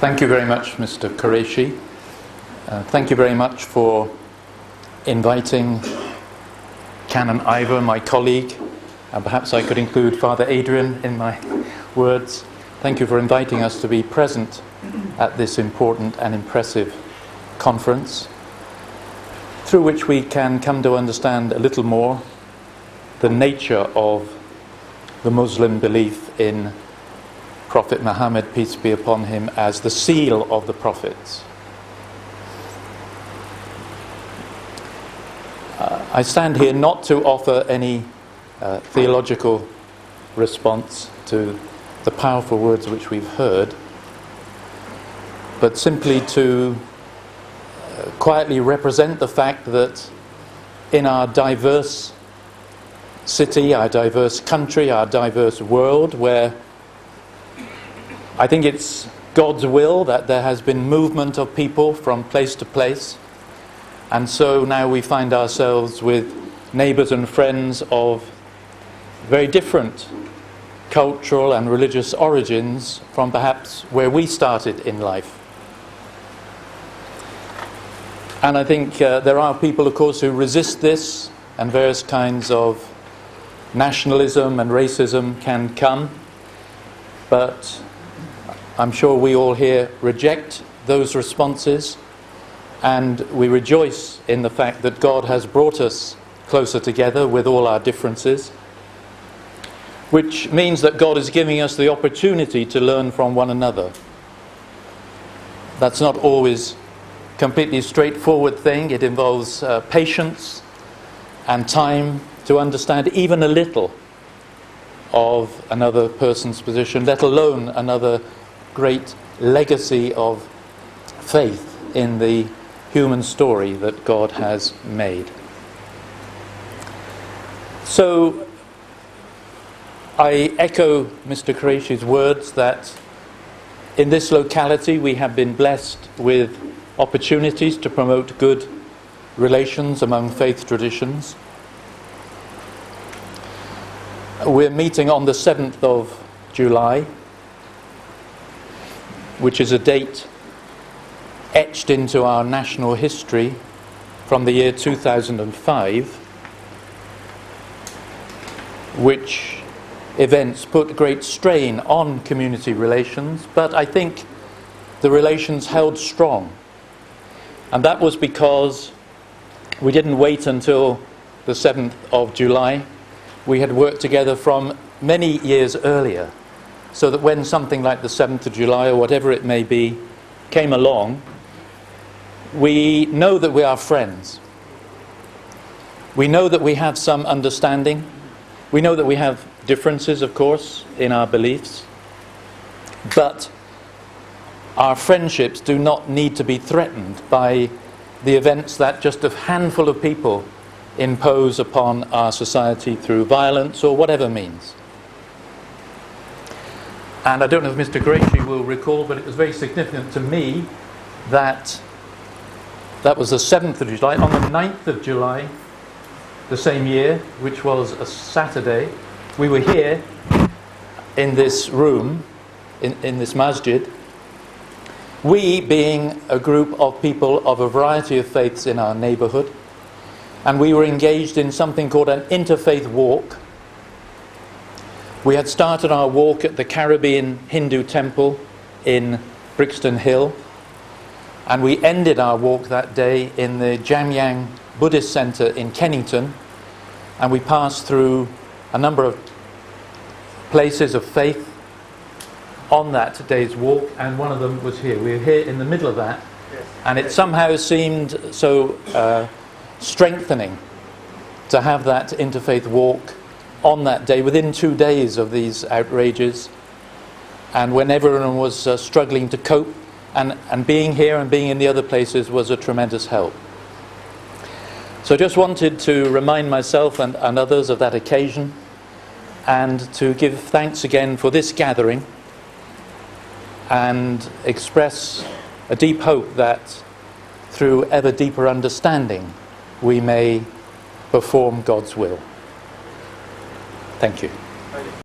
Thank you very much, Mr. Qureshi. Thank you very much for inviting Canon Ivor, my colleague, and perhaps I could include Father Adrian in my words. Thank you for inviting us to be present at this important and impressive conference, through which we can come to understand a little more the nature of the Muslim belief in Prophet Muhammad, peace be upon him, as the seal of the prophets. I stand here not to offer any theological response to the powerful words which we've heard, but simply to quietly represent the fact that in our diverse city, our diverse country, our diverse world, where I think it's God's will that there has been movement of people from place to place, and so now we find ourselves with neighbours and friends of very different cultural and religious origins from perhaps where we started in life. And I think there are people, of course, who resist this, and various kinds of nationalism and racism can come, but I'm sure we all here reject those responses, and we rejoice in the fact that God has brought us closer together with all our differences, which means that God is giving us the opportunity to learn from one another. That's not always a completely straightforward thing. It involves patience and time to understand even a little of another person's position, let alone another great legacy of faith in the human story that God has made. So I echo Mr. Qureshi's words that in this locality we have been blessed with opportunities to promote good relations among faith traditions. We're meeting on the 7th of July, which is a date etched into our national history from the year 2005, which events put great strain on community relations, but I think the relations held strong. And that was because we didn't wait until the 7th of July. We had worked together from many years earlier, so that when something like the 7th of July or whatever it may be came along, we know that we are friends. We know that we have some understanding. We know that we have differences, of course, in our beliefs. But our friendships do not need to be threatened by the events that just a handful of people impose upon our society through violence or whatever means. And I don't know if Mr. Qureshi will recall, but it was very significant to me that that was the 7th of July. On the 9th of July, the same year, which was a Saturday, we were here in this room, in this masjid, we being a group of people of a variety of faiths in our neighbourhood, and we were engaged in something called an interfaith walk. We had started our walk at the Caribbean Hindu temple in Brixton Hill, and we ended our walk that day in the Jamyang Buddhist Centre in Kennington, and we passed through a number of places of faith on that day's walk, and one of them was here. We were here in the middle of that, and it somehow seemed so strengthening to have that interfaith walk on that day, within 2 days of these outrages, and when everyone was struggling to cope, and being here and being in the other places was a tremendous help. So I just wanted to remind myself and others of that occasion, and to give thanks again for this gathering, and express a deep hope that through ever deeper understanding we may perform God's will. Thank you.